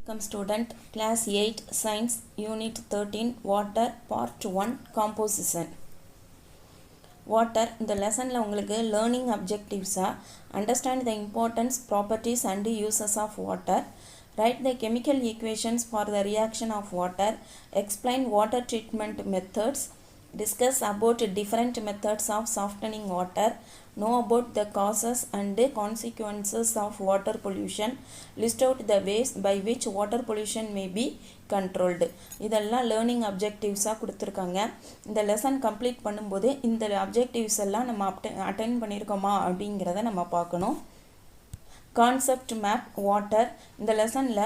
Welcome student, class 8 science unit 13 water part 1 composition. Water இந்த லெசனில் உங்களுக்கு learning objectives understand the importance, properties and uses of water, write the chemical equations for the reaction of water, explain water treatment methods, discuss about different methods of softening water, know about the causes and consequences of water pollution, list out the ways by which water pollution may be controlled. இதெல்லாம் learning அப்ஜெக்டிவ்ஸாக கொடுத்துருக்காங்க. இந்த lesson complete பண்ணும்போது இந்த objectives எல்லாம் நம்ம attend பண்ணியிருக்கோமா அப்படிங்கிறத நம்ம பார்க்கணும். கான்செப்ட் மேப் வாட்டர் இந்த லெசனில்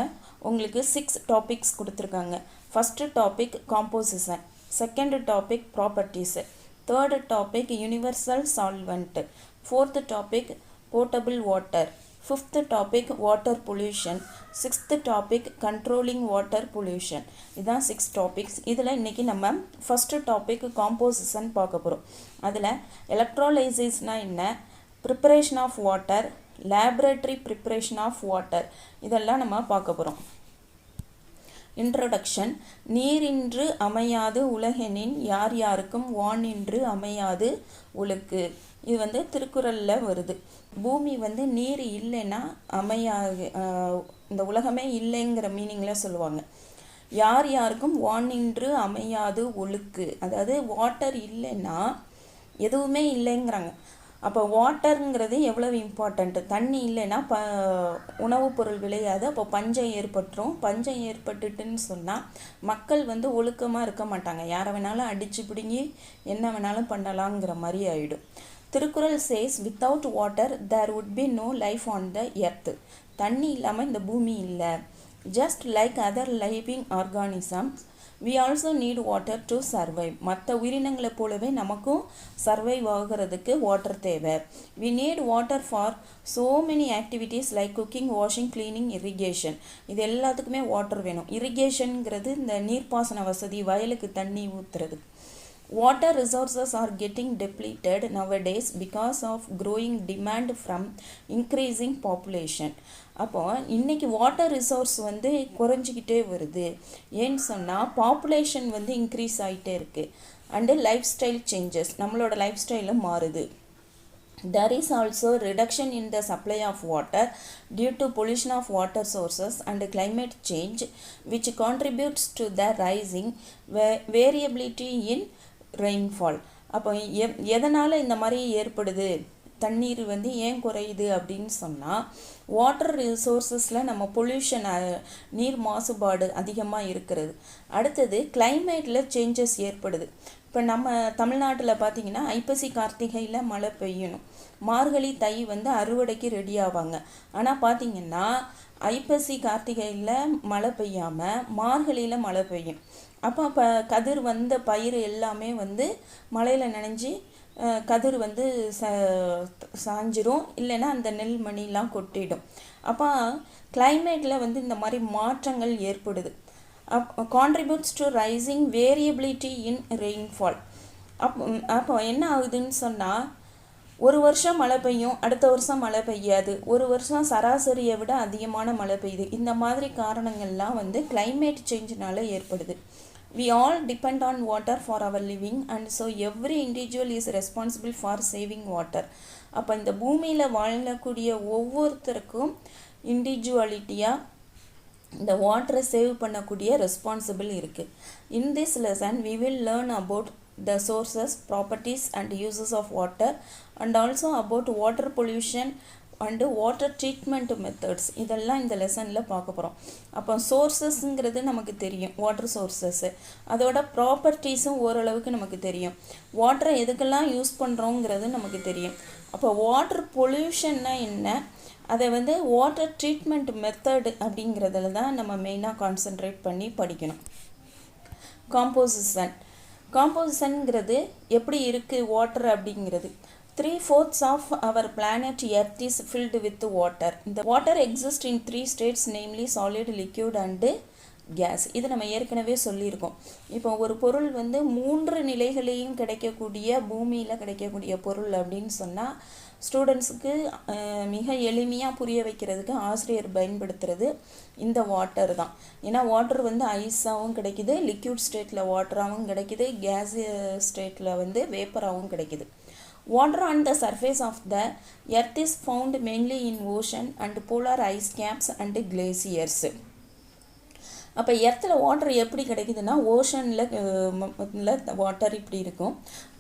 உங்களுக்கு 6 டாபிக்ஸ் கொடுத்துருக்காங்க. First topic composition, second topic properties, third topic universal solvent, fourth topic portable water, fifth topic water pollution, sixth topic controlling water pollution. இதுதான் 6 டாபிக்ஸ். இதில் இன்றைக்கி நம்ம ஃபஸ்ட்டு டாபிக் காம்போசிஷன் பார்க்க போகிறோம். அதில் எலக்ட்ரோலைசிஸ்னால் என்ன, preparation of water, laboratory preparation of water, இதெல்லாம் நம்ம பார்க்க போகிறோம். இன்ட்ரொடக்ஷன். நீரின்று அமையாது உலகெனின் யார் யாருக்கும் வானின்று அமையாது உலகு. இது திருக்குறளில் வருது. பூமி நீர் இல்லைன்னா அமையாது, இந்த உலகமே இல்லைங்கிற மீனிங்கில் சொல்லுவாங்க. யார் யாருக்கும் வானின்று அமையாது ஒழுக்கு, அதாவது வாட்டர் இல்லைன்னா எதுவுமே இல்லைங்கிறாங்க. அப்போ வாட்டருங்கிறது எவ்வளவு இம்பார்ட்டண்ட்டு. தண்ணி இல்லைன்னா உணவுப் பொருள் விளையாது. அப்போ பஞ்சம் ஏற்பட்டுரும். பஞ்சம் ஏற்பட்டுட்டுன்னு சொன்னால் மக்கள் ஒழுக்கமாக இருக்க மாட்டாங்க. யாரை வேணாலும் அடித்து பிடுங்கி என்ன வேணாலும் பண்ணலாங்கிற மாதிரி ஆகிடும். Thirukkural says without water there would be no life on the earth. தண்ணி இல்லாமல் இந்த பூமி இல்லை. Just like other living organisms we also need water to survive. மற்ற உயிரினங்களை போலவே நமக்கும் சர்வைவ் ஆகிறதுக்கு வாட்டர் தேவை. we need water for so many activities like cooking, washing, cleaning, irrigation. இது எல்லாத்துக்குமே வாட்டர் வேணும். இரிகேஷனுங்கிறது இந்த நீர்ப்பாசன வசதி, வயலுக்கு தண்ணி ஊற்றுறது. Water resources are getting depleted nowadays because of growing demand from increasing population. அப்போ இன்றைக்கி வாட்டர் ரிசோர்ஸ் குறைஞ்சிக்கிட்டே வருது. ஏன்னு சொன்னால் பாப்புலேஷன் இன்க்ரீஸ் ஆகிட்டே இருக்குது. அண்டு லைஃப் ஸ்டைல் சேஞ்சஸ், நம்மளோட லைஃப் ஸ்டைலும் மாறுது. There is also reduction in the supply of water due to pollution of water sources and climate change, which contributes to the rising variability in rainfall. அப்போ எதனால் இந்த மாதிரி ஏற்படுது, தண்ணீர் ஏன் குறையுது அப்படின்னு சொன்னால் வாட்டர் ரிசோர்ஸஸில் நம்ம பொல்யூஷன், நீர் மாசுபாடு அதிகமாக இருக்கிறது. அடுத்தது கிளைமேட்டில் சேஞ்சஸ் ஏற்படுது. இப்போ நம்ம தமிழ்நாட்டில் பார்த்திங்கன்னா ஐப்பசி கார்த்திகையில் மழை பெய்யணும். மார்கழி தை அறுவடைக்கு ரெடி ஆவாங்க. ஆனால் பார்த்திங்கன்னா ஐப்பசி கார்த்திகையில் மழை பெய்யாமல் மார்கழியில் மழை பெய்யும். அப்போ கதிர் வந்த பயிர் எல்லாமே மழையில் நனைஞ்சி கதிர் சாஞ்சிரும், இல்லைன்னா அந்த நெல் மணிலாம் கொட்டிடும். அப்போ கிளைமேட்டில் இந்த மாதிரி மாற்றங்கள் ஏற்படுது. Contributes to rising variability in rainfall. அப்போ என்ன ஆகுதுன்னு சொன்னால் ஒரு வருஷம் மழை பெய்யும், அடுத்த வருஷம் மழை பெய்யாது, ஒரு வருஷம் சராசரியை விட அதிகமான மழை பெய்யுது. இந்த மாதிரி காரணங்கள்லாம் கிளைமேட் சேஞ்சினால ஏற்படுது. We all depend on water for our living and so every individual is responsible for saving water. அப்போ இந்த பூமியில் வாழக்கூடிய ஒவ்வொருத்தருக்கும் இண்டிவிஜுவாலிட்டியாக இந்த வாட்டரை சேவ் பண்ணக்கூடிய ரெஸ்பான்சிபிள் இருக்குது. In this lesson we will learn about the sources, properties and uses of water and also about water pollution and water treatment methods. இதெல்லாம் இந்த லெசனில் பார்க்க போகிறோம். அப்போ சோர்ஸஸ்ங்கிறது நமக்கு தெரியும், வாட்டர் சோர்ஸஸ்ஸு. அதோட ப்ராப்பர்ட்டிஸும் ஓரளவுக்கு நமக்கு தெரியும். வாட்டரை எதுக்கெல்லாம் யூஸ் பண்ணுறோங்கிறது நமக்கு தெரியும். அப்போ வாட்டர் பொல்யூஷன்னா என்ன, அதை வாட்டர் ட்ரீட்மெண்ட் மெத்தட் அப்படிங்கிறதுல தான் நம்ம மெயினாக கான்சென்ட்ரேட் பண்ணி படிக்கணும். காம்போசிஷன்ங்கிறது எப்படி இருக்குது வாட்டர் அப்படிங்கிறது. 3/4 of our planet Earth is filled with water. The water exists in 3 states, namely solid, liquid and gas. இது நம்ம ஏற்கனவே சொல்லியிருக்கோம். இப்போ ஒரு பொருள் 3 நிலைகளையும் கிடைக்கக்கூடிய, பூமியில் கிடைக்கக்கூடிய பொருள் அப்படின்னு சொன்னால் ஸ்டூடெண்ட்ஸுக்கு மிக எளிமையாக புரிய வைக்கிறதுக்கு ஆசிரியர் பயன்படுத்துகிறது இந்த வாட்டர் தான். ஏன்னா வாட்டர் வந்து ஐஸாகவும் கிடைக்கிது, லிக்யூட் ஸ்டேட்டில் வாட்டராகவும் கிடைக்கிது, கேஸ் ஸ்டேட்டில் வந்து வேப்பராகவும் கிடைக்கிது. Water on the surface of the earth is found mainly in ocean and polar ice caps and glaciers. அப்போ எர்த்தில் வாட்டர் எப்படி கிடைக்குதுன்னா ஓஷனில் வாட்டர் இப்படி இருக்கும்.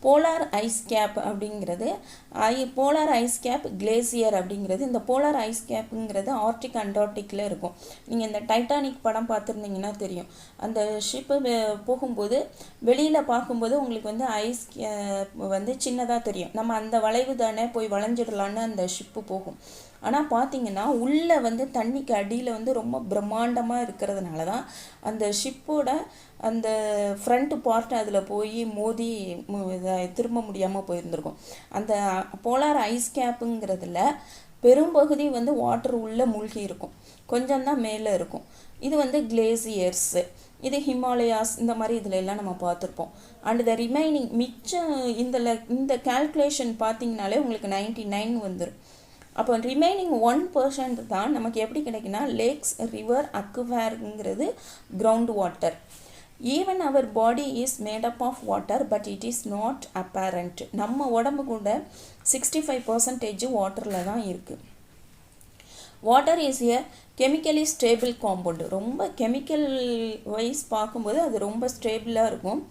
போலார் ஐஸ் கேப் அப்படிங்கிறது போலார் ஐஸ் கேப் கிளேசியர் அப்படிங்கிறது. இந்த போலார் ஐஸ் கேப்புங்கிறது ஆர்டிக் அண்டார்டிக்கில் இருக்கும். நீங்கள் இந்த டைட்டானிக் படம் பார்த்துருந்தீங்கன்னா தெரியும். அந்த ஷிப்பு போகும்போது வெளியில் பார்க்கும்போது உங்களுக்கு வந்து ஐஸ் வந்து சின்னதாக தெரியும். நம்ம அந்த வளைவு தானே போய் வளைஞ்சிடலான்னு அந்த ஷிப்பு போகும். ஆனால் பார்த்தீங்கன்னா உள்ளே வந்து தண்ணிக்கு அடியில் வந்து ரொம்ப பிரம்மாண்டமாக இருக்கிறதுனால தான் அந்த ஷிப்போட அந்த ஃப்ரண்ட் பார்ட் அதில் போய் மோதி திரும்ப முடியாமல் போயிருந்திருக்கும். அந்த போலார் ஐஸ் கேப்புங்கிறதுல பெரும்பகுதி வந்து வாட்டர் உள்ளே மூழ்கி இருக்கும், கொஞ்சம் தான் மேலே இருக்கும். இது வந்து கிளேசியர்ஸு, இது ஹிமாலயாஸ், இந்த மாதிரி இதில் எல்லாம் நம்ம பார்த்துருப்போம். அண்ட் த ரிமைனிங் மிச்சம் இந்த கால்குலேஷன் பார்த்தீங்கனாலே உங்களுக்கு 99 வந்துடும். அப்போ ரிமைனிங் 1% தான் நமக்கு எப்படி கிடைக்குன்னா லேக்ஸ், ரிவர், அக்வேர்ங்கிறது ground water. Even our body is made up of water but it is not apparent. நம்ம உடம்பு கூட 65% வாட்டரில் தான் இருக்குது. Water is a chemically stable compound. ரொம்ப கெமிக்கல் வைஸ் பார்க்கும்போது அது ரொம்ப ஸ்டேபிளாக இருக்கும்.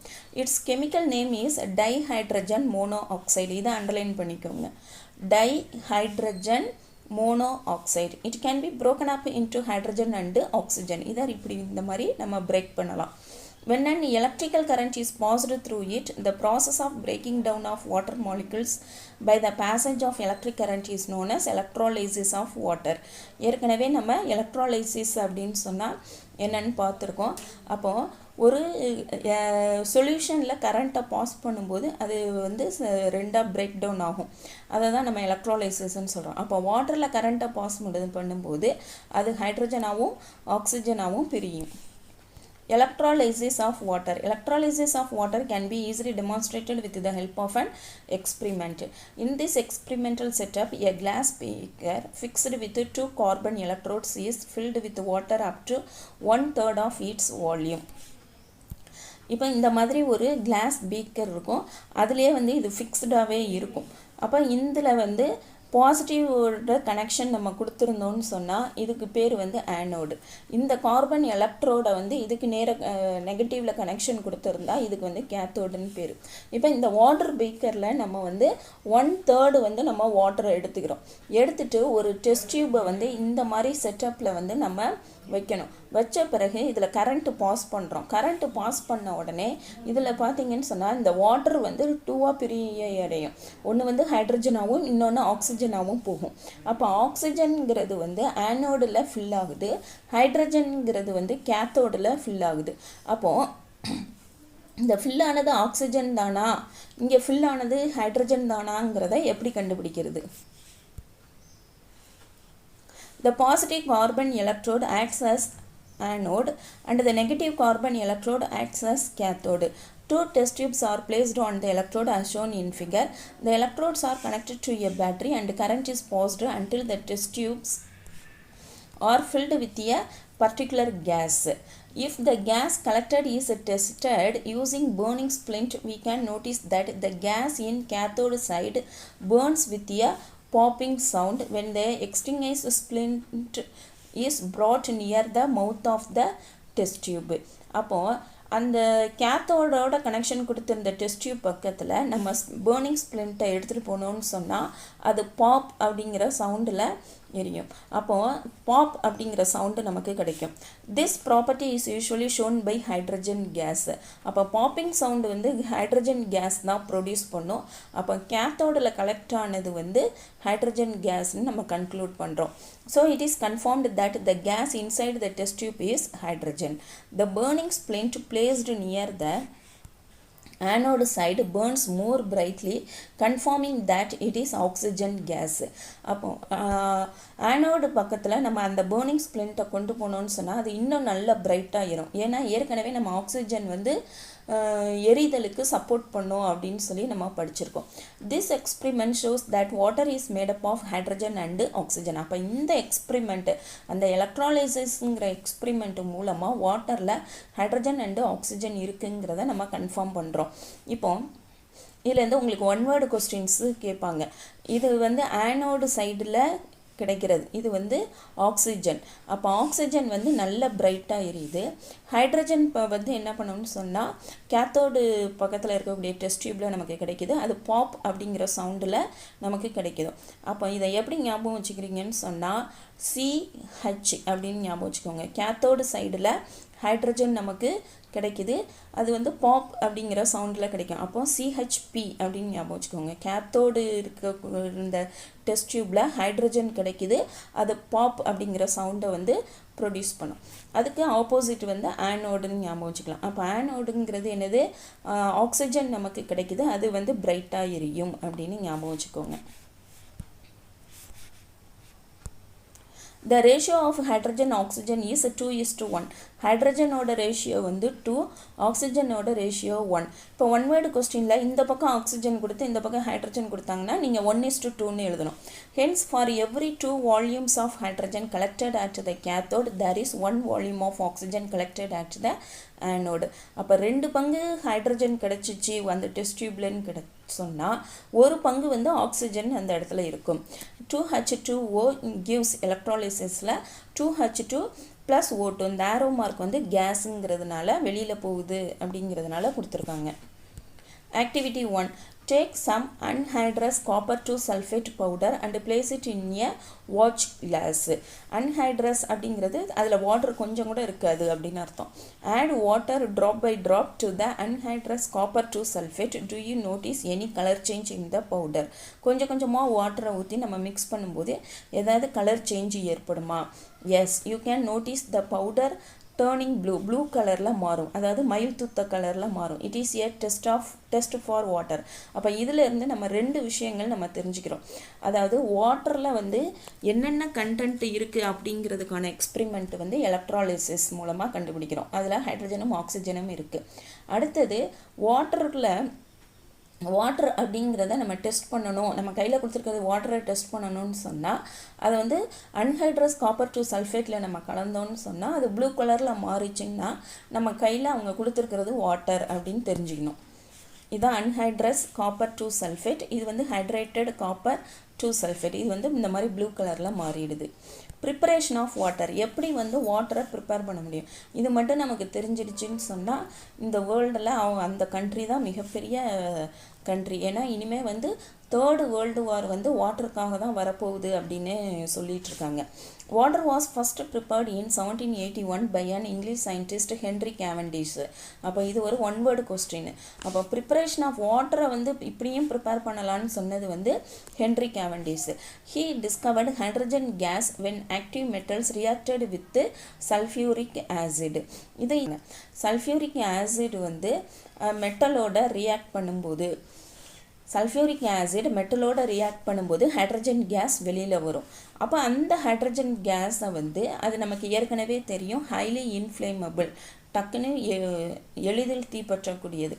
It's chemical name is dihydrogen monoxide. இதை அண்டர்லைன் பண்ணிக்கோங்க. Dihydrogen monoxide. It can be broken up into hydrogen and oxygen. இதை இப்படி இந்த மாதிரி நம்ம பிரேக் பண்ணலாம். When an electrical current is passed through it, the process of breaking down of water molecules by the passage of electric current is known as electrolysis of water. ஏற்கனவே நம்ம electrolysis அப்படின்னு சொன்னால் என்னன்னு பார்த்துருக்கோம். அப்போது ஒரு சொல்யூஷனில் கரண்ட்டை பாஸ் பண்ணும்போது அது வந்து ரெண்டாக பிரேக் டவுன் ஆகும். அதை தான் நம்ம எலக்ட்ரோலைசிஸ்ன்னு சொல்கிறோம். அப்போ வாட்டரில் கரண்ட்டை பாஸ் பண்ணும்போது அது ஹைட்ரஜனாகவும் ஆக்சிஜனாகவும் பிரியும். Electrolysis of water. Electrolysis of water can be easily demonstrated with the help of an experiment. In this experimental setup, a glass beaker fixed with 2 carbon electrodes is filled with water up to 1/3 of its volume. இப்போ இந்த மாதிரி ஒரு class beaker இருக்கும், அதுலேயே வந்து இது ஃபிக்ஸ்டாகவே இருக்கும். அப்போ இதில் வந்து பாசிட்டிவோட கனெக்ஷன் நம்ம கொடுத்துருந்தோன்னு சொன்னால் இதுக்கு பேர் வந்து ஆனோடு. இந்த கார்பன் எலக்ட்ரோடை வந்து இதுக்கு நெகட்டிவில் கனெக்ஷன் கொடுத்துருந்தா இதுக்கு வந்து கேத்தோடுன்னு பேர். இப்போ இந்த வாட்டர் பீக்கரில் நம்ம வந்து 1/3 வந்து நம்ம வாட்டரை எடுத்துட்டு ஒரு டெஸ்ட் டியூப்பை வந்து இந்த மாதிரி செட்டப்பில் வந்து நம்ம வைக்கணும். வச்ச பிறகு இதில் கரண்ட்டு பாஸ் பண்ணுறோம். கரண்ட்டு பாஸ் பண்ண உடனே இதில் பார்த்தீங்கன்னு சொன்னால் இந்த வாட்டர் வந்து 2ஆக பிரிய அடையும். ஒன்று வந்து ஹைட்ரஜனாகவும் இன்னொன்று ஆக்சிஜனாகவும் போகும். அப்போ ஆக்சிஜன்கிறது வந்து ஆனோடில் ஃபில் ஆகுது, ஹைட்ரஜன்கிறது வந்து கேத்தோடில் ஃபில் ஆகுது. அப்போது இந்த ஃபில் ஆனது ஆக்சிஜன் தானா, இங்கே ஃபில் ஆனது ஹைட்ரஜன் தானாங்கிறத எப்படி கண்டுபிடிக்கிறது? The positive carbon electrode acts as anode and the negative carbon electrode acts as cathode. 2 test tubes are placed on the electrode as shown in figure. The electrodes are connected to a battery and current is passed until the test tubes are filled with a particular gas. If the gas collected is tested using burning splint, we can notice that the gas in cathode side burns with a popping sound when the extinguished splint is brought near the mouth of the test tube. அப்போது அந்த கேத்தோடோட connection கொடுத்துருந்த test tube பக்கத்தில் நம்ம burning ஸ்ப்ளிண்ட்டை எடுத்துகிட்டு போனோம்னு சொன்னால் அது pop அப்படிங்கிற சவுண்டில் எரியும். அப்போது பாப் அப்படிங்கிற சவுண்டு நமக்கு கிடைக்கும். This property is usually shown by hydrogen gas. அப்போ பாப்பிங் சவுண்டு வந்து ஹைட்ரஜன் கேஸ் தான் ப்ரொடியூஸ் பண்ணும். அப்போ கேத்தோடில் கலெக்ட் ஆனது வந்து ஹைட்ரஜன் கேஸ்ன்னு நம்ம கன்க்ளூட் பண்ணுறோம். So it is confirmed that the gas inside the test tube is hydrogen. The burning splint placed near the anode side burns more brightly, confirming that it is oxygen gas. அப்போ anode பக்கத்தில் நம்ம அந்த burning ஸ்ப்ளிண்ட்டை கொண்டு போனோம்னு சொன்னால் அது இன்னும் நல்ல பிரைட்டாக ஆயிரும். ஏன்னா ஏற்கனவே நம்ம ஆக்சிஜன் வந்து எரிதலுக்கு சப்போர்ட் பண்ணும் அப்படின்னு சொல்லி நம்ம படிச்சிருக்கோம். This experiment shows that water is made up of hydrogen and oxygen. அப்போ இந்த எக்ஸ்பிரிமெண்ட் அந்த எலக்ட்ராலைசிஸ்ங்கிற எக்ஸ்பிரிமெண்ட் மூலமாக வாட்டரில் ஹைட்ரஜன் அண்டு ஆக்சிஜன் இருக்குங்கிறத நம்ம கன்ஃபார்ம் பண்ணுறோம். இப்போ இதுலேருந்து உங்களுக்கு ஒன் வேர்டு கொஸ்டின்ஸு கேட்பாங்க. இது வந்து ஆனோடு சைடில் கிடைக்கிறது, இது வந்து ஆக்சிஜன். அப்போ ஆக்சிஜன் வந்து நல்ல பிரைட்டாக எரியுது. ஹைட்ரஜன் இப்போ வந்து என்ன பண்ணணும்னு சொன்னால் கேத்தோடு பக்கத்தில் இருக்கக்கூடிய டெஸ்ட் டியூப்பில் நமக்கு கிடைக்கிது. அது பாப் அப்படிங்கிற சவுண்டில் நமக்கு கிடைக்கிது. அப்போ இதை எப்படி ஞாபகம் வச்சுக்கிறீங்கன்னு சொன்னால் CH அப்படின்னு ஞாபகம் வச்சுக்கோங்க. கேத்தோடு சைடில் ஹைட்ரஜன் நமக்கு கிடைக்கிது, அது வந்து பாப் அப்படிங்கிற சவுண்டில் கிடைக்கும். அப்போ CHP அப்படின்னு ஞாபகம் வச்சுக்கோங்க. கேத்தோடு இருக்க இந்த டெஸ்ட் டியூப்பில் ஹைட்ரஜன் கிடைக்கிது, அது பாப் அப்படிங்கிற சவுண்டை வந்து ப்ரொடியூஸ் பண்ணும். அதுக்கு ஆப்போசிட் வந்து ஆனோடுன்னு ஞாபகம் வச்சுக்கலாம். அப்போ ஆனோடுங்கிறது என்னது, ஆக்சிஜன் நமக்கு கிடைக்கிது, அது வந்து பிரைட்டாக எரியும் அப்படின்னு ஞாபகம் வச்சுக்கோங்க. The ratio of hydrogen oxygen is 2:1. ஹைட்ரஜனோட ratio வந்து 2, ஆக்சிஜனோட ரேஷியோ 1. இப்போ ஒன் வேர்டு கொஸ்டினில் இந்த பக்கம் ஆக்சிஜன் கொடுத்து இந்த பக்கம் ஹைட்ரஜன் கொடுத்தாங்கன்னா நீங்கள் 1:2ன்னு எழுதணும். Hence for every 2 volumes of hydrogen collected at the cathode there is 1 volume of oxygen collected at the anode. அப்போ 2 பங்கு ஹைட்ரஜன் கிடச்சிச்சு அந்த டெஸ்ட் டியூப்லன்னு சொன்னால் ஒரு பங்கு வந்து ஆக்சிஜன் அந்த இடத்துல இருக்கும். 2H2O gives electrolysis-ல 2H2 + O2. இந்த ஆரோ மார்க் வந்து கேஸுங்கிறதுனால வெளியில் போகுது அப்படிங்கிறதுனால கொடுத்துருக்காங்க. Activity 1. Take some anhydrous copper 2 sulfate powder and place it in a watch glass. Anhydrous அப்படிங்கிறது அதில் வாட்டர் கொஞ்சம் கூட இருக்காது அப்படின்னு அர்த்தம். Add water drop by drop to the anhydrous copper 2 sulfate. Do you notice any color change in the powder? கொஞ்சம் கொஞ்சமாக வாட்டரை ஊற்றி நம்ம மிக்ஸ் பண்ணும்போது ஏதாவது கலர் சேஞ்ச் ஏற்படுமா? Yes, you can notice the powder turning blue கலரில் மாறும், அதாவது மயில் துத்த கலரில் மாறும். It is a test for water. அப்போ இதிலேருந்து நம்ம 2 விஷயங்கள் நம்ம தெரிஞ்சுக்கிறோம். அதாவது வாட்டரில் வந்து என்னென்ன கண்டென்ட் இருக்குது அப்படிங்கிறதுக்கான எக்ஸ்பிரிமெண்ட் வந்து எலக்ட்ராலிசிஸ் மூலமாக கண்டுபிடிக்கிறோம். அதில் ஹைட்ரஜனும் ஆக்சிஜனும் இருக்குது. அடுத்தது வாட்டர் அப்படிங்கிறத நம்ம டெஸ்ட் பண்ணணும், நம்ம கையில் கொடுத்துருக்கிறது வாட்டரை டெஸ்ட் பண்ணணும்னு சொன்னால் அதை வந்து அன்ஹைட்ரஸ் காப்பர் 2 சல்ஃபேட்டில் நம்ம கலந்தோன்னு சொன்னால் அது ப்ளூ கலரில் மாறிச்சிங்கன்னா நம்ம கையில் அவங்க கொடுத்துருக்கிறது வாட்டர் அப்படின்னு தெரிஞ்சுக்கணும். இதுதான் அன்ஹைட்ரஸ் காப்பர் 2 சல்ஃபேட். இது வந்து ஹைட்ரேட்டட் காப்பர் 2 சல்ஃபேட். இது வந்து இந்த மாதிரி ப்ளூ கலரில் மாறிடுது. ப்ரிப்பரேஷன் ஆஃப் வாட்டர், எப்படி வந்து வாட்டரை ப்ரிப்பேர் பண்ண முடியும், இது மட்டும் நமக்கு தெரிஞ்சிடுச்சுன்னு சொன்னால் இந்த வேர்ல்டில் அந்த கண்ட்ரி தான் மிகப்பெரிய கண்ட்ரி. ஏன்னா இனிமேல் வந்து 3rd World War வந்து வாட்டருக்காக தான் வரப்போகுது அப்படின்னு சொல்லிட்டு இருக்காங்க. Water was first prepared in 1781 by an English scientist Henry Cavendish. அப்போ இது ஒரு ஒன் வேர்டு கொஸ்டின். அப்போ ப்ரிப்பரேஷன் ஆஃப் வாட்டரை வந்து இப்படியும் ப்ரிப்பேர் பண்ணலான்னு சொன்னது வந்து Henry Cavendish. He discovered hydrogen gas when active metals reacted with sulphuric acid. இது சல்ஃபியூரிக் ஆசிட் வந்து மெட்டலோட ரியாக்ட் பண்ணும்போது சல்ஃபியூரிக் ஆசிட் மெட்டலோட ரியாக்ட் பண்ணும்போது ஹைட்ரஜன் கேஸ் வெளியில் வரும். அப்போ அந்த ஹைட்ரஜன் கேஸை வந்து அது நமக்கு ஏற்கனவே தெரியும், ஹைலி இன்ஃப்ளேமபிள், டக்குன்னு எளிதில் தீப்பற்றக்கூடியது.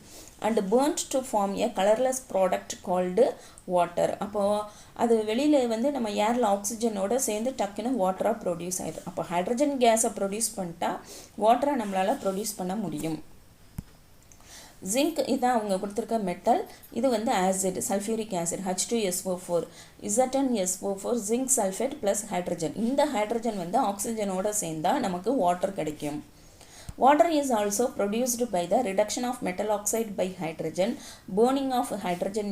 And burnt to form a colourless product called water. அப்போது அது வெளியில் வந்து நம்ம ஏரில் ஆக்சிஜனோட சேர்ந்து டக்குன்னு வாட்டராக ப்ரொடியூஸ் ஆகிடும். அப்போ ஹைட்ரஜன் கேஸை ப்ரொடியூஸ் பண்ணிட்டா வாட்டரை நம்மளால் ப்ரொடியூஸ் பண்ண முடியும். ஜிங்க் இதான் அவங்க கொடுத்துருக்க மெட்டல். இது வந்து acid, sulphuric acid H2SO4, ZnSO4, zinc sulphate plus hydrogen. இந்த ஹைட்ரஜன் வந்து ஆக்சிஜனோட சேர்ந்தால் நமக்கு வாட்டர் கிடைக்கும். Water is also produced by the reduction of metal oxide by hydrogen, burning of hydrogen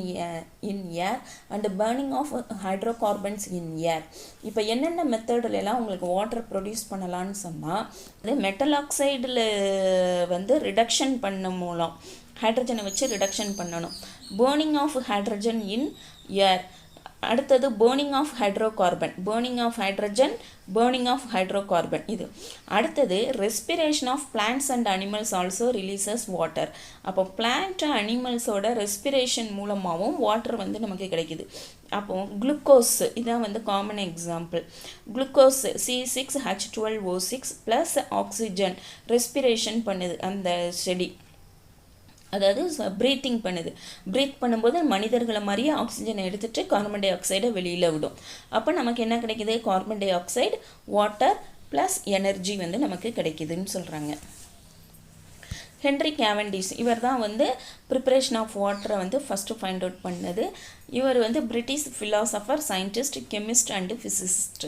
in air and burning of hydrocarbons in air. இப்போ என்னென்ன மெத்தட்லாம் உங்களுக்கு water produce பண்ணலான்னு சொன்னால் அது மெட்டல் ஆக்சைடில் வந்து ரிடக்ஷன் பண்ண மூலம் ஹைட்ரஜனை வச்சு ரிடக்ஷன் பண்ணணும். பேர்னிங் ஆஃப் ஹைட்ரஜன் இன் ஏர், அடுத்தது burning of hydrocarbon, burning of hydrogen, burning of hydrocarbon. இது அடுத்தது respiration of plants and animals also releases water. அப்போ plant animalsோட respiration மூலமாகவும் water வந்து நமக்கு கிடைக்குது. அப்போ குளுக்கோஸ் இதான் வந்து common example. Glucose C6H12O6 plus oxygen respiration பண்ணுது அந்த செடி, அதாவது ப்ரீத்திங் பண்ணுது. ப்ரீத் பண்ணும்போது மனிதர்களை மாதிரியே ஆக்சிஜனை எடுத்துகிட்டு கார்பன் டை ஆக்சைடை வெளியில் விடும். அப்போ நமக்கு என்ன கிடைக்கிது? Carbon di oxide, water plus energy வந்து நமக்கு கிடைக்குதுன்னு சொல்கிறாங்க. ஹென்ரி கேவண்டிஸ் இவர் தான் வந்து ப்ரிப்பரேஷன் ஆஃப் வாட்டரை வந்து ஃபஸ்ட்டு ஃபைண்ட் அவுட் பண்ணது. இவர் வந்து British philosopher, scientist, chemist and physicist.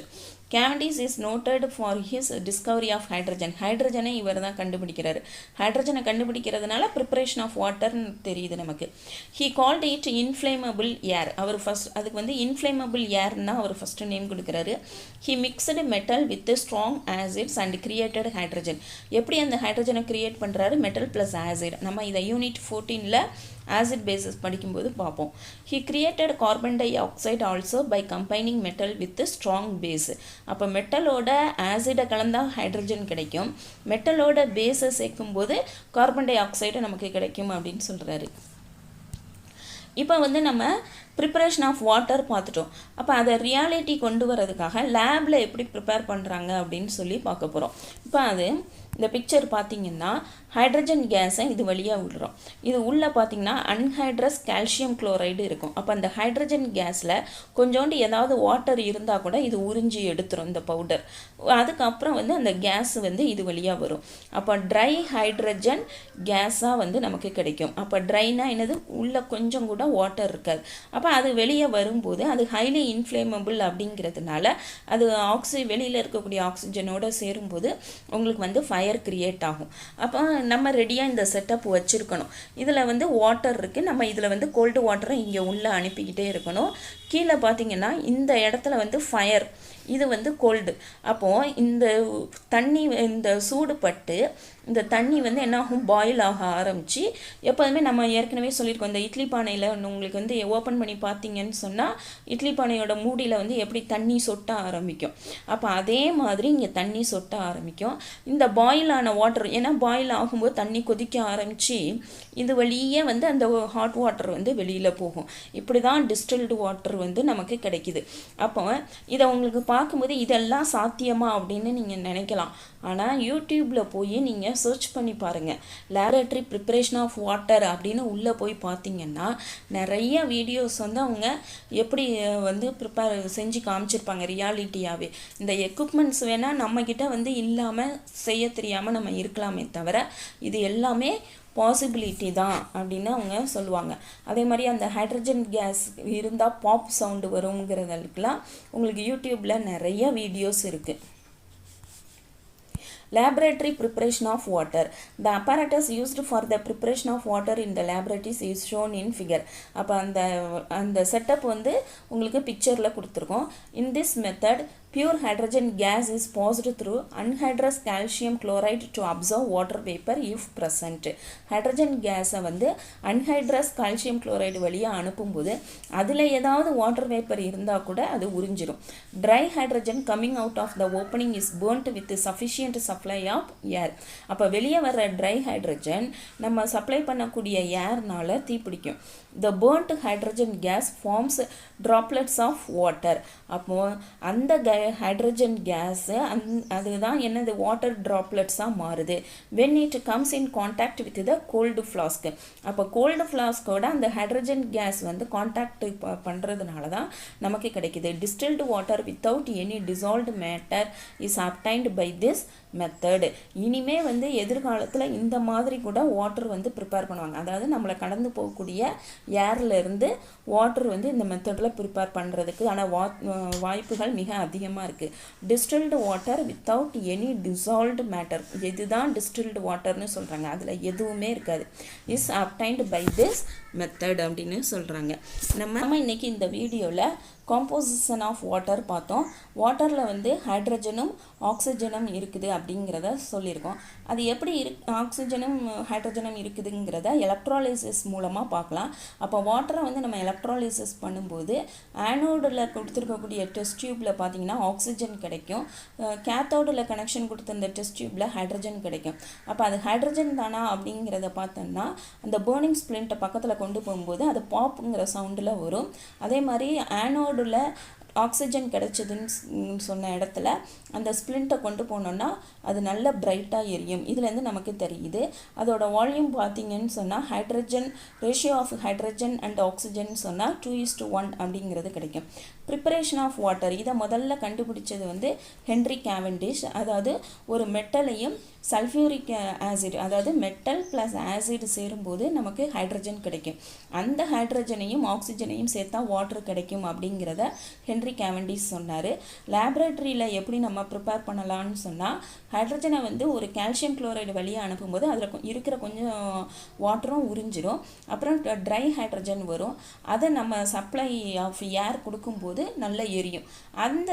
Cavendish is noted for his discovery of hydrogen. ஹைட்ரஜனை இவர் தான் கண்டுபிடிக்கிறாரு. ஹைட்ரஜனை கண்டுபிடிக்கிறதுனால ப்ரிப்பரேஷன் ஆஃப் வாட்டர்னு தெரியுது நமக்கு. He called it inflammable air. அவர் ஃபஸ்ட் அதுக்கு வந்து inflammable airனா அவர் ஃபஸ்ட்டு நேம் கொடுக்குறாரு. He mixed metal with strong acids and created hydrogen. எப்படி அந்த ஹைட்ரஜனை கிரியேட் பண்ணுறாரு? Metal plus acid. நம்ம இதை யூனிட் 14ல் ஆசிட் பேசஸ் படிக்கும்போது பார்ப்போம். He created carbon dioxide also by combining metal with strong base. அப்போ மெட்டலோட ஆசிடை கலந்தால் ஹைட்ரஜன் கிடைக்கும், மெட்டலோட பேஸை சேர்க்கும்போது கார்பன் டை ஆக்சைடு நமக்கு கிடைக்கும் அப்படின்னு சொல்கிறாரு. இப்போ வந்து நம்ம ப்ரிப்பரேஷன் ஆஃப் வாட்டர் பார்த்துட்டோம். அப்போ அதை ரியாலிட்டி கொண்டு வரதுக்காக லேபில் எப்படி ப்ரிப்பேர் பண்ணுறாங்க அப்படின்னு சொல்லி பார்க்க போகிறோம். இப்போ அது இந்த பிக்சர் பார்த்திங்கன்னா ஹைட்ரஜன் கேஸை இது வழியாக விடுறோம். இது உள்ளே பார்த்திங்கன்னா அன்ஹைட்ரஸ் கால்சியம் குளோரைடு இருக்கும். அப்போ அந்த ஹைட்ரஜன் கேஸில் கொஞ்சோண்டு ஏதாவது வாட்டர் இருந்தால் கூட இது உறிஞ்சி எடுத்துரும் இந்த பவுடர். அதுக்கப்புறம் வந்து அந்த கேஸ் வந்து இது வழியாக வரும். அப்போ ட்ரை ஹைட்ரஜன் கேஸாக வந்து நமக்கு கிடைக்கும். அப்போ ட்ரைனா என்னது? உள்ளே கொஞ்சம் கூட வாட்டர் இருக்காது. அப்போ அது வெளியே வரும்போது அது ஹைலி இன்ஃப்ளேமபிள் அப்படிங்கிறதுனால அது வெளியில் இருக்கக்கூடிய ஆக்சிஜனோடு சேரும்போது உங்களுக்கு வந்து ஃபயர் கிரியேட் ஆகும். அப்போ நம்ம ரெடியாக இந்த செட்டப் வச்சுருக்கணும். இதில் வந்து வாட்டர் இருக்குது, நம்ம இதில் வந்து கோல்டு வாட்டரை இங்கே உள்ளே அனுப்பிக்கிட்டே இருக்கணும். கீழே பார்த்திங்கன்னா இந்த இடத்துல வந்து ஃபயர், இது வந்து கோல்டு. அப்போது இந்த தண்ணி இந்த சூடு பட்டு இந்த தண்ணி வந்து என்ன ஆகும்? பாயில் ஆக ஆரம்பித்து, எப்போதுமே நம்ம ஏற்கனவே சொல்லியிருக்கோம், இந்த இட்லி பானையில் உங்களுக்கு வந்து ஓப்பன் பண்ணி பார்த்தீங்கன்னு சொன்னால் இட்லி பானையோட மூடியில் வந்து எப்படி தண்ணி சொட்ட ஆரம்பிக்கும். அப்போ அதே மாதிரி இங்கே தண்ணி சொட்ட ஆரம்பிக்கும். இந்த பாயில் ஆன வாட்டர், ஏன்னா பாயில் ஆகும்போது தண்ணி கொதிக்க ஆரம்பித்து இது வழியே வந்து அந்த ஹாட் வாட்டர் வந்து வெளியில் போகும். இப்படி தான் டிஸ்டில்டு வாட்டர் வந்து நமக்கு கிடைக்கிது. அப்போ இதை உங்களுக்கு பார்க்கும்போது இதெல்லாம் சாத்தியமா அப்படின்னு நீங்கள் நினைக்கலாம். ஆனால் யூடியூப்பில் போய் நீங்கள் சர்ச் பண்ணி பாருங்கள். லேபரேட்டரி ப்ரிப்பரேஷன் ஆஃப் வாட்டர் அப்படின்னு உள்ளே போய் பார்த்தீங்கன்னா நிறைய வீடியோஸ் வந்து அவங்க எப்படி வந்து ப்ரிப்பேர் செஞ்சு காமிச்சிருப்பாங்க ரியாலிட்டியாகவே. இந்த எக்யூப்மெண்ட்ஸ் வேணால் நம்மக்கிட்ட வந்து இல்லாமல் செய்ய தெரியாமல் நம்ம இருக்கலாமே தவிர இது எல்லாமே பாசிபிலிட்டி தான் அப்படின்னு அவங்க சொல்லுவாங்க. அதே மாதிரி அந்த ஹைட்ரஜன் கேஸ் இருந்தால் பாப் சவுண்டு வருங்கிறதுக்கெலாம் உங்களுக்கு யூடியூப்பில் நிறைய வீடியோஸ் இருக்குது. Laboratory preparation of water. The apparatus used for the preparation of water in the laboratories is shown in figure. அப்போ அந்த செட்டப் வந்து உங்களுக்கு பிக்சரில் கொடுத்துருக்கோம். In this method, pure hydrogen gas is passed through anhydrous calcium chloride to absorb water vapor if present. Hydrogen கேஸை வந்து anhydrous calcium chloride வழியாக அனுப்பும்போது அதில் ஏதாவது வாட்டர் வேப்பர் இருந்தால் கூட அது உறிஞ்சிடும். Dry hydrogen coming out of the opening is burnt with sufficient supply of air. அப்போ வெளியே வர்ற ட்ரை ஹைட்ரஜன் நம்ம சப்ளை பண்ணக்கூடிய ஏர்னால் தீப்பிடிக்கும். The burnt hydrogen gas forms droplets of water. அப்போது அந்த ஹைட்ரஜன் கேஸு அதுதான் என்னது? வாட்டர் ட்ராப்லெட்ஸாக மாறுது. when it comes in contact with the cold flask. அப்போ கோல்டு ஃப்ளாஸ்கோட அந்த ஹைட்ரஜன் கேஸ் வந்து கான்டாக்ட் பண்ணுறதுனால தான் நமக்கு கிடைக்கிது. Distilled water without any dissolved matter is obtained by this method. இனிமே வந்து எதிர்காலத்தில் இந்த மாதிரி கூட வாட்டர் வந்து ப்ரிப்பேர் பண்ணுவாங்க. அதாவது நம்மளை கடந்து போகக்கூடிய ஏரில் இருந்து வாட்டர் வந்து இந்த மெத்தடில் ப்ரிப்பேர் பண்ணுறதுக்கு ஆனால் வாய்ப்புகள் மிக அதிகமாக இருக்குது. Distilled water without any dissolved matter, இதுதான் டிஸ்டில்டு வாட்டர்னு சொல்கிறாங்க. அதில் எதுவுமே இருக்காது. Is obtained by this method அப்படின்னு சொல்கிறாங்க. நம்ம இன்னைக்கு இந்த வீடியோவில் காம்போசிஷன் ஆஃப் வாட்டர் பார்த்தோம். வாட்டரில் வந்து ஹைட்ரஜனும் ஆக்சிஜனும் இருக்குது அப்படிங்கிறத சொல்லியிருக்கோம். அது எப்படி ஆக்சிஜனும் ஹைட்ரஜனும் இருக்குதுங்கிறத எலக்ட்ராலிசிஸ் மூலமாக பார்க்கலாம். அப்போ வாட்டரை வந்து நம்ம எலக்ட்ராலிசிஸ் பண்ணும்போது ஆனோடில் கொடுத்துருக்கக்கூடிய டெஸ்ட் டியூப்பில் பார்த்தீங்கன்னா ஆக்சிஜன் கிடைக்கும், கேத்தோடில் கனெக்ஷன் கொடுத்துருந்த டெஸ்ட் டியூப்பில் ஹைட்ரஜன் கிடைக்கும். அப்போ அது ஹைட்ரஜன் தானா அப்படிங்கிறத பார்த்தோம்னா அந்த பேர்னிங் ஸ்ப்ளிண்ட்டை பக்கத்தில் கொண்டு போகும்போது அது பாப்புங்கிற சவுண்டில் வரும். அதே மாதிரி ஆனோடில் ஆக்சிஜன் கிடைச்சதுன்னு சொன்ன இடத்துல அந்த ஸ்ப்ளிண்ட்டை கொண்டு போனோன்னா அது நல்ல பிரைட்டாக எரியும். இதுலேருந்து நமக்கு தெரியுது. அதோட வால்யூம் பார்த்தீங்கன்னு சொன்னால் hydrogen ratio of hydrogen and oxygen சொன்னால் 2:1 அப்படிங்கிறது கிடைக்கும். ப்ரிப்பரேஷன் ஆஃப் வாட்டர் இதை முதல்ல கண்டுபிடிச்சது வந்து ஹென்ரி கேவெண்டிஷ். அதாவது ஒரு மெட்டலையும் சல்ஃபியூரிக் ஆசிட், அதாவது மெட்டல் ப்ளஸ் ஆசிட் சேரும்போது நமக்கு ஹைட்ரஜன் கிடைக்கும். அந்த ஹைட்ரஜனையும் ஆக்சிஜனையும் சேர்த்தா வாட்டர் கிடைக்கும் அப்படிங்கிறத ஹென்ரி கேவெண்டிஷ் சொன்னார். லேபரேட்டரியில் எப்படி நம்ம ப்ரிப்பேர் பண்ணலான்னு சொன்னால் ஹைட்ரஜனை வந்து ஒரு கால்சியம் குளோரைடு வழியாக அனுப்பும்போது அதில் இருக்கிற கொஞ்சம் வாட்டரும் உறிஞ்சிடும். அப்புறம் ட்ரை ஹைட்ரஜன் வரும். அதை நம்ம சப்ளை ஆஃப் ஏர் கொடுக்கும்போது நல்லா எரியும். அந்த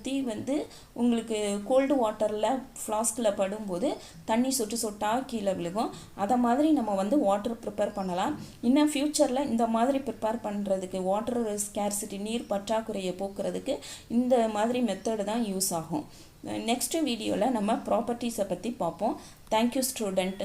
தீ வந்து உங்களுக்கு கோல்டு வாட்டரில் ஃப்ளாஸ்கில் படும்போது தண்ணி சொட்டு சொட்டாக கீழே விழுகும். அதை மாதிரி நம்ம வந்து வாட்டர் ப்ரிப்பேர் பண்ணலாம். இன்னும் ஃப்யூச்சரில் இந்த மாதிரி ப்ரிப்பேர் பண்ணுறதுக்கு வாட்டர் ஸ்கேர்சிட்டி நீர் பற்றாக்குறையை போக்குறதுக்கு இந்த மாதிரி மெத்தடு தான் யூஸ் ஆகும். நெக்ஸ்ட் வீடியோவில் நம்ம ப்ராப்பர்ட்டிஸை பற்றி பார்ப்போம். Thank you student.